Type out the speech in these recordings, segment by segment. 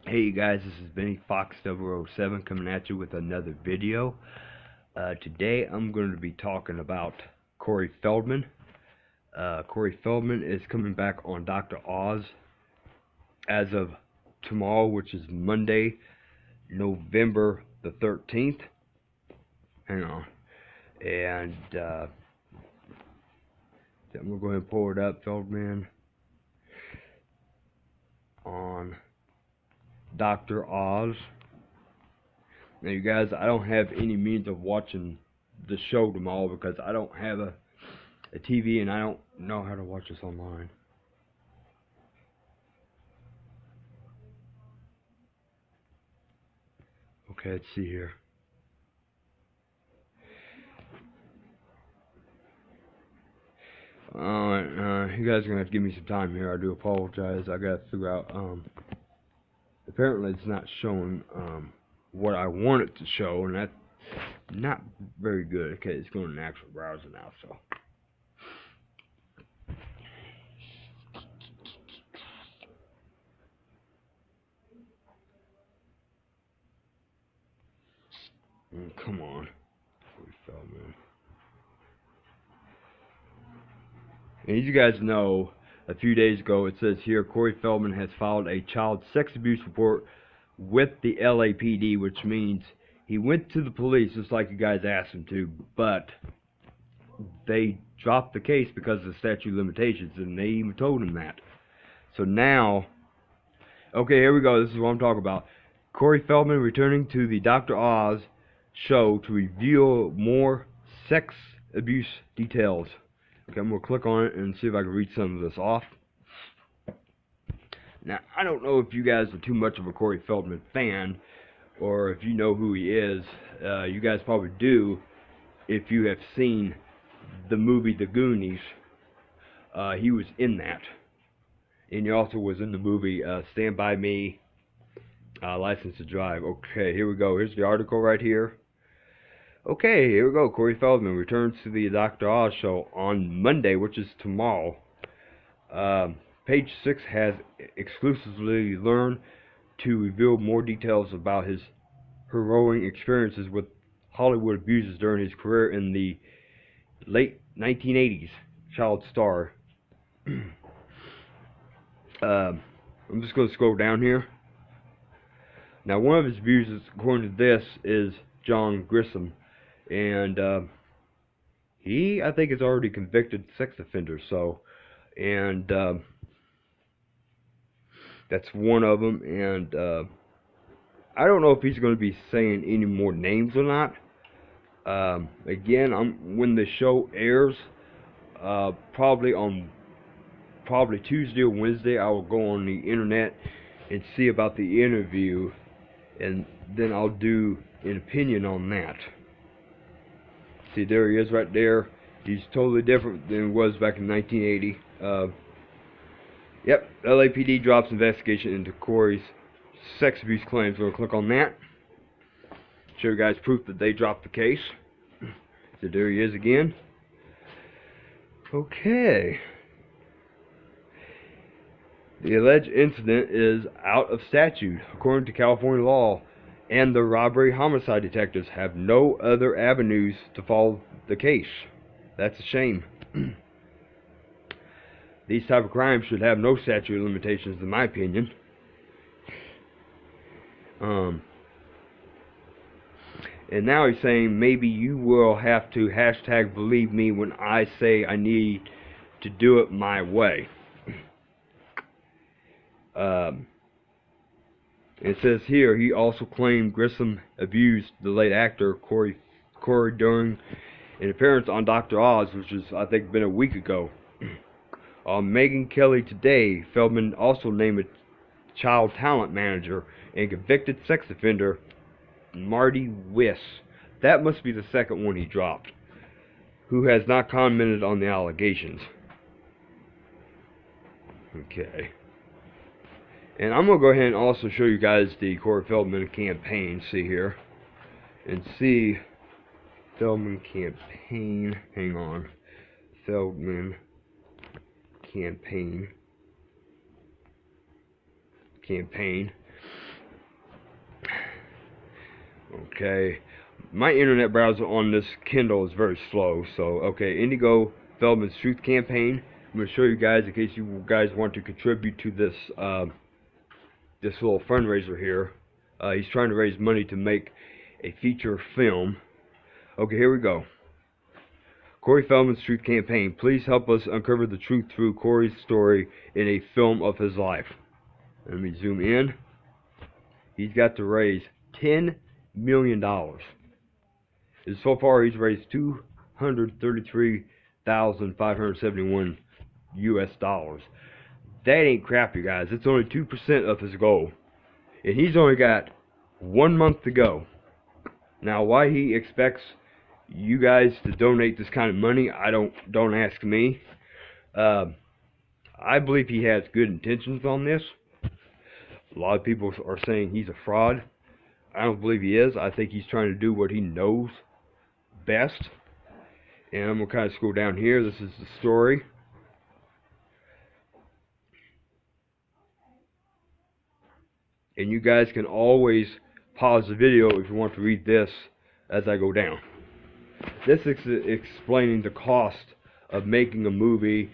Hey you guys, this is Benny Fox 007 coming at you with another video. Today I'm going to be talking about Corey Feldman. Corey Feldman is coming back on Dr. Oz as of tomorrow, which is Monday, November the 13th. Hang on. And I'm going to go ahead and pull it up. Feldman on Dr. Oz. Now you guys, I don't have any means of watching the show tomorrow because I don't have a TV and I don't know how to watch this online. Okay, let's see here. Alright, you guys are gonna have to give me some time here. I do apologize. I gotta figure out, apparently it's not showing, what I want it to show, and that's not very good. Okay, it's going to the actual browser now, so. Come on. Corey Feldman. And as you guys know, a few days ago it says here, Corey Feldman has filed a child sex abuse report with the LAPD, which means he went to the police just like you guys asked him to, but they dropped the case because of the statute of limitations, and they even told him that. So now, okay, here we go. This is what I'm talking about. Corey Feldman returning to the Dr. Oz show to reveal more sex abuse details. Okay, I'm going to click on it and see if I can read some of this off. Now, I don't know if you guys are too much of a Corey Feldman fan, or if you know who he is. You guys probably do if you have seen the movie The Goonies. He was in that. And he also was in the movie Stand By Me, License to Drive. Okay, here we go. Here's the article right here. Okay, here we go. Corey Feldman returns to the Dr. Oz show on Monday, which is tomorrow. Page 6 has exclusively learned to reveal more details about his harrowing experiences with Hollywood abusers during his career in the late 1980s child star. I'm just going to scroll down here. Now, one of his abusers, according to this, is John Grissom. And he, I think, is already convicted sex offender. So, and that's one of them. And I don't know if he's going to be saying any more names or not. Again, when the show airs, probably Tuesday or Wednesday, I will go on the internet and see about the interview, and then I'll do an opinion on that. See, there he is right there. He's totally different than he was back in 1980. Yep, LAPD drops investigation into Corey's sex abuse claims. We'll click on that. Show you guys proof that they dropped the case. So there he is again. Okay. The alleged incident is out of statute, according to California law, and the robbery homicide detectives have no other avenues to follow the case. That's a shame. These type of crimes should have no statute of limitations, in my opinion. And now he's saying maybe you will have to hashtag believe me when I say I need to do it my way. It says here he also claimed Grissom abused the late actor Corey during an appearance on Dr. Oz, which is, I think, been a week ago. On Megyn Kelly Today, Feldman also named a child talent manager and convicted sex offender Marty Wiss. That must be the second one he dropped, who has not commented on the allegations. Okay. And I'm going to go ahead and also show you guys the Corey Feldman campaign. See here. And see Feldman campaign. Hang on. Feldman campaign. Okay, my internet browser on this Kindle is very slow. So, okay, Indigo Feldman's Truth Campaign. I'm going to show you guys in case you guys want to contribute to this this little fundraiser here. He's trying to raise money to make a feature film. Okay, here we go. Corey Feldman's Truth Campaign. Please help us uncover the truth through Corey's story in a film of his life. Let me zoom in. He's got to raise $10 million. And so far, he's raised $233,571 US dollars. That ain't crap, you guys. It's only 2% of his goal. And he's only got 1 month to go. Now, why he expects you guys to donate this kind of money, don't ask me. I believe he has good intentions on this. A lot of people are saying he's a fraud. I don't believe he is. I think he's trying to do what he knows best. And I'm going to kind of scroll down here. This is the story. And you guys can always pause the video if you want to read this as I go down. This is explaining the cost of making a movie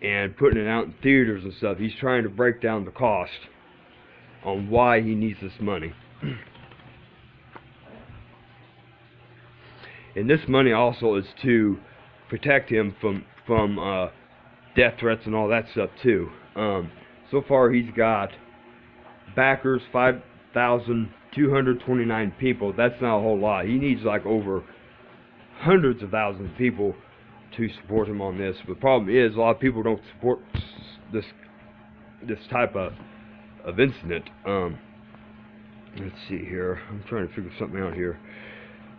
and putting it out in theaters and stuff. He's trying to break down the cost on why he needs this money. And this money also is to protect him from death threats and all that stuff too. So far he's got backers, 5,229 people. That's not a whole lot. He needs like over hundreds of thousands of people to support him on this. But the problem is a lot of people don't support this type of incident. Let's see here. I'm trying to figure something out here.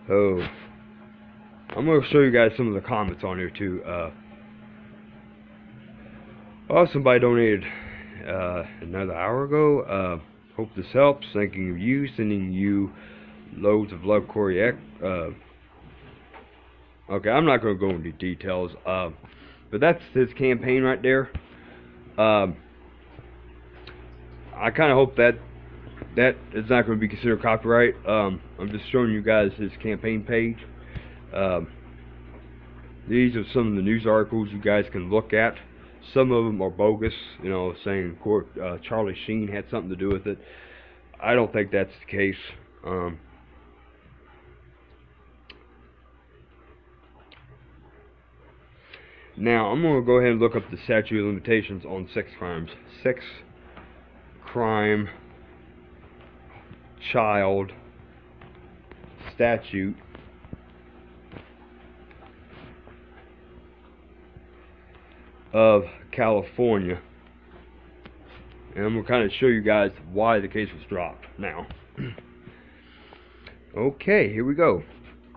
Oh, I'm going to show you guys some of the comments on here too. Oh, somebody donated another hour ago. Hope this helps. Thanking you. Sending you loads of love, Corey. Okay, I'm not going to go into details. But that's his campaign right there. I kind of hope that is not going to be considered copyright. I'm just showing you guys his campaign page. These are some of the news articles you guys can look at. Some of them are bogus, you know, saying Charlie Sheen had something to do with it. I don't think that's the case. Now, I'm going to go ahead and look up the statute of limitations on sex crimes. Sex crime child statute of California. And I'm going to kind of show you guys why the case was dropped now. Okay, here we go.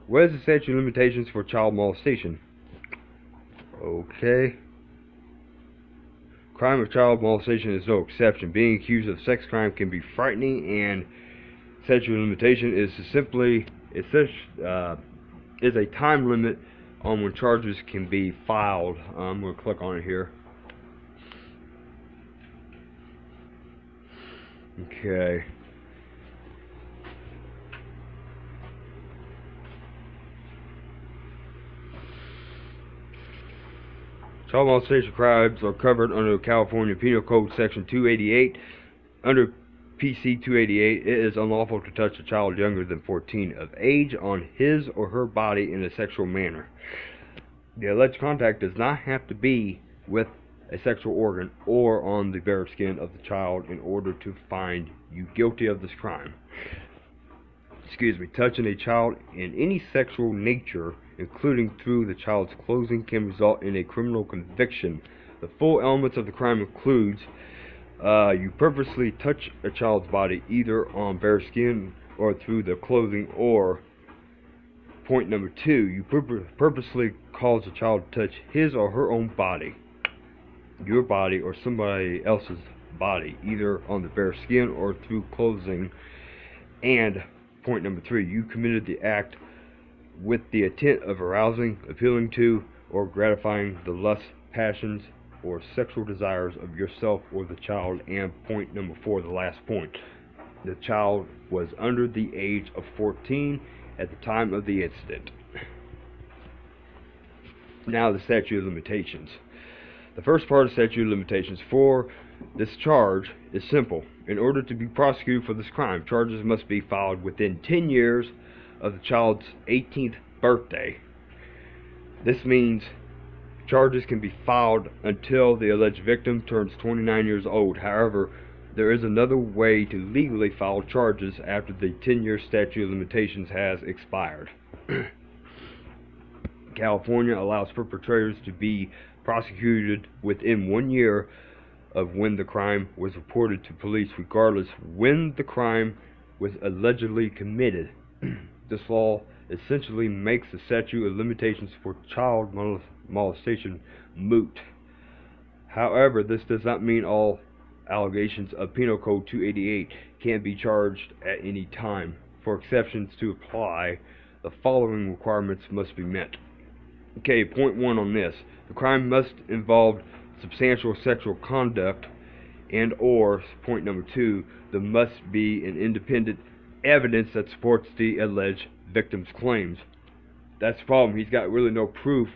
What is the statute of limitations for child molestation? Okay. Crime of child molestation is no exception. Being accused of sex crime can be frightening, and statute of limitation is simply is a time limit on when charges can be filed. I'm going to click on it here. Okay. Child molestation crimes are covered under California Penal Code Section 288. Under PC 288, it is unlawful to touch a child younger than 14 of age on his or her body in a sexual manner. The alleged contact does not have to be with a sexual organ or on the bare skin of the child in order to find you guilty of this crime. Touching a child in any sexual nature, including through the child's clothing, can result in a criminal conviction. The full elements of the crime includes you purposely touch a child's body either on bare skin or through the clothing, or point number 2, you purposely cause a child to touch his or her own body, your body, or somebody else's body, either on the bare skin or through clothing. And point number 3, you committed the act with the intent of arousing, appealing to, or gratifying the lust, passions, or sexual desires of yourself or the child. And point number 4, the last point, the child was under the age of 14 at the time of the incident. Now the statute of limitations. The first part of statute of limitations for this charge is simple. In order to be prosecuted for this crime, charges must be filed within 10 years of the child's 18th birthday. This means charges can be filed until the alleged victim turns 29 years old. However, there is another way to legally file charges after the 10-year statute of limitations has expired. California allows perpetrators to be prosecuted within 1 year of when the crime was reported to police, regardless when the crime was allegedly committed. This law essentially makes the statute of limitations for child molestation moot. However, this does not mean all allegations of Penal Code 288 can be charged at any time. For exceptions to apply, the following requirements must be met. Okay, point 1 on this. The crime must involve substantial sexual conduct, and or, point number 2, there must be an independent evidence that supports the alleged victim's claims. That's the problem. He's got really no proof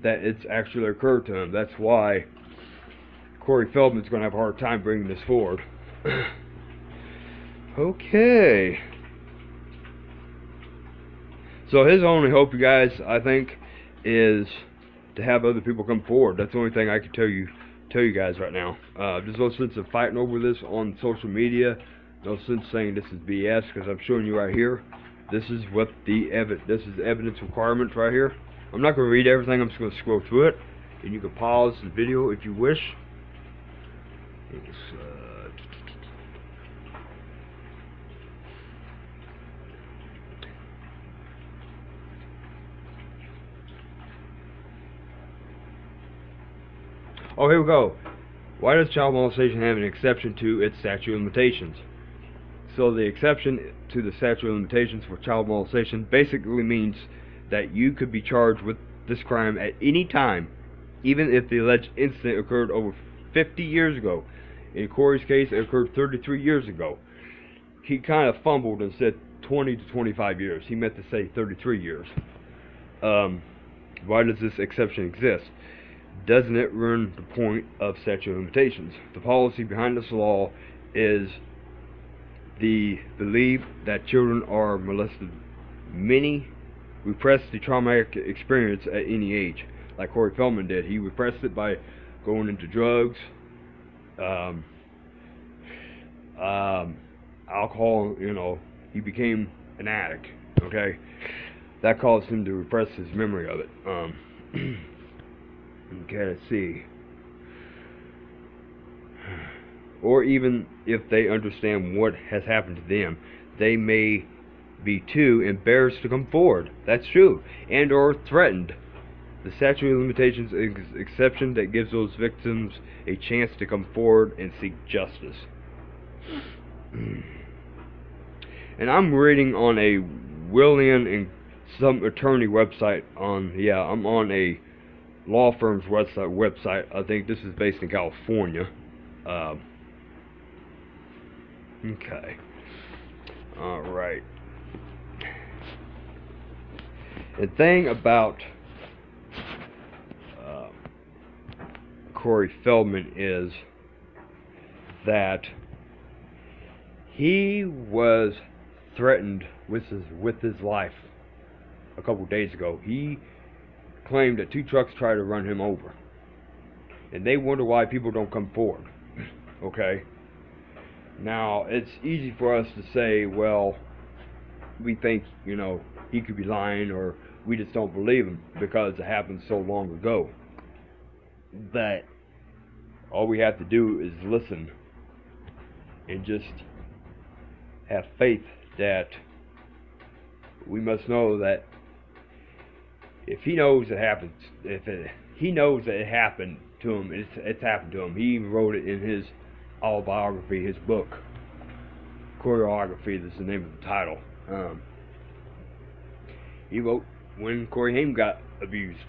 that it's actually occurred to him. That's why Corey Feldman's going to have a hard time bringing this forward. Okay. So his only hope, you guys, I think, is to have other people come forward. That's the only thing I can tell you guys right now. There's no sense of fighting over this on social media. No sense saying this is BS, because I'm showing you right here. This is what this is the evidence requirements right here. I'm not going to read everything. I'm just going to scroll through it, and you can pause the video if you wish. Oh, here we go. Why does child molestation have an exception to its statute of limitations? So the exception to the statute of limitations for child molestation basically means that you could be charged with this crime at any time, even if the alleged incident occurred over 50 years ago. In Corey's case, it occurred 33 years ago. He kind of fumbled and said 20 to 25 years. He meant to say 33 years. Why does this exception exist? Doesn't it ruin the point of statute of limitations? The policy behind this law is the belief that children are molested. Many repress the traumatic experience at any age, like Corey Feldman did. He repressed it by going into drugs, alcohol. You know, he became an addict. Okay, that caused him to repress his memory of it. Okay, let's see. Or even if they understand what has happened to them, they may be too embarrassed to come forward. That's true. And or threatened. The statute of limitations is an exception that gives those victims a chance to come forward and seek justice. And I'm reading on a William and some attorney website on, I'm on a law firm's website. I think this is based in California. Okay. Alright. The thing about Corey Feldman is that he was threatened with his life a couple days ago. He claimed that 2 trucks tried to run him over, and they wonder why people don't come forward. Okay, now it's easy for us to say, well, we think, you know, he could be lying, or we just don't believe him because it happened so long ago. But all we have to do is listen and just have faith that we must know that if he knows it happens, he knows that it happened to him, it's happened to him. He even wrote it in his autobiography, his book, Choreography. That's the name of the title. He wrote when Corey Haim got abused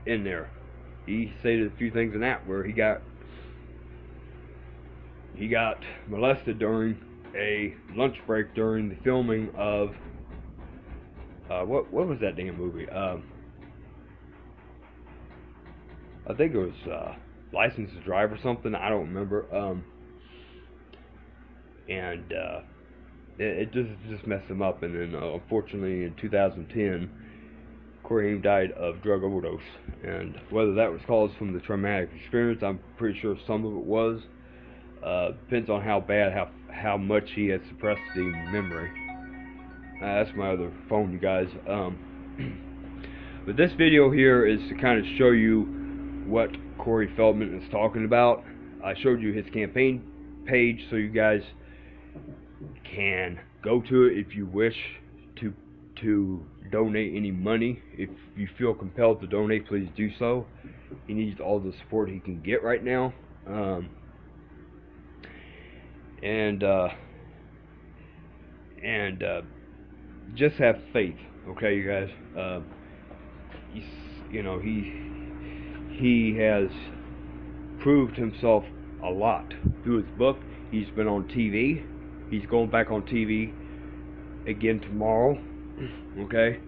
in there. He stated a few things in that where he got molested during a lunch break during the filming of what was that damn movie? I think it was License to Drive or something. I don't remember. And it just messed him up. And then unfortunately in 2010, Corey died of drug overdose. And whether that was caused from the traumatic experience, I'm pretty sure some of it was. Depends on how bad, how much he had suppressed the memory. That's my other phone, you guys. But this video here is to kind of show you what Corey Feldman is talking about. I showed you his campaign page so you guys can go to it if you wish to donate any money. If you feel compelled to donate, please do so. He needs all the support he can get right now. Just have faith, okay, you guys. He has proved himself a lot through his book. He's been on TV. He's going back on TV again tomorrow. Okay.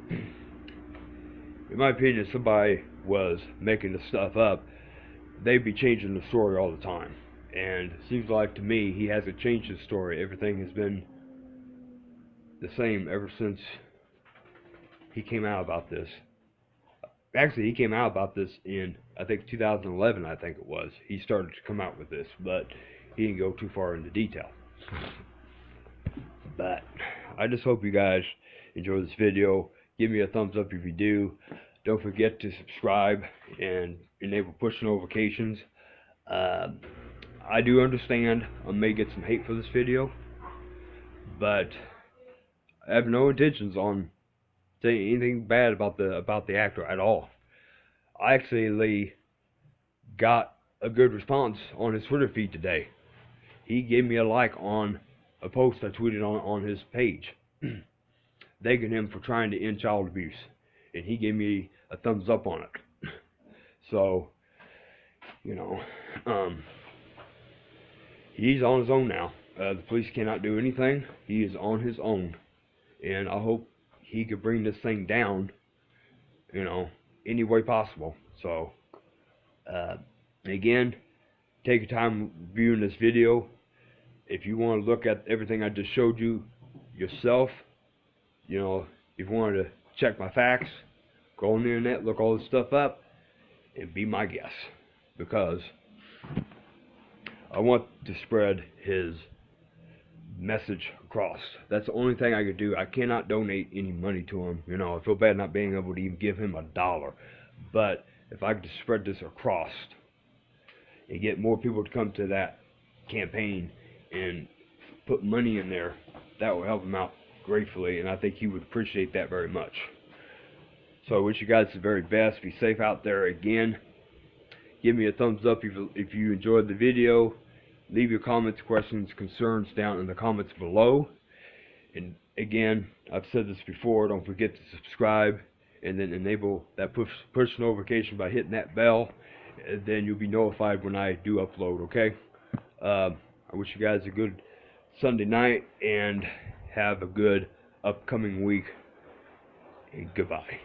In my opinion, if somebody was making this stuff up, they'd be changing the story all the time. And it seems like to me he hasn't changed his story. Everything has been the same ever since he came out about this. Actually, he came out about this in, I think, 2011, I think it was. He started to come out with this, but he didn't go too far into detail. But I just hope you guys enjoy this video. Give me a thumbs up if you do. Don't forget to subscribe and enable push notifications. I do understand I may get some hate for this video, but I have no intentions on saying anything bad about the actor at all. I actually got a good response on his Twitter feed today. He gave me a like on a post I tweeted on his page, thanking him for trying to end child abuse, and he gave me a thumbs up on it. So, he's on his own now. The police cannot do anything. He is on his own, and I hope he could bring this thing down, any way possible. So, again, take your time viewing this video. If you want to look at everything I just showed you yourself, if you wanted to check my facts, go on the internet, look all this stuff up, and be my guest, because I want to spread his message across. That's the only thing I could do. I cannot donate any money to him. I feel bad not being able to even give him $1. But if I could spread this across and get more people to come to that campaign and put money in there, that will help him out gratefully, and I think he would appreciate that very much. So I wish you guys the very best. Be safe out there. Again, give me a thumbs up if you enjoyed the video. Leave your comments, questions, concerns down in the comments below. And again, I've said this before, don't forget to subscribe and then enable that push notification by hitting that bell, and then you'll be notified when I do upload, okay? I wish you guys a good Sunday night and have a good upcoming week, and goodbye.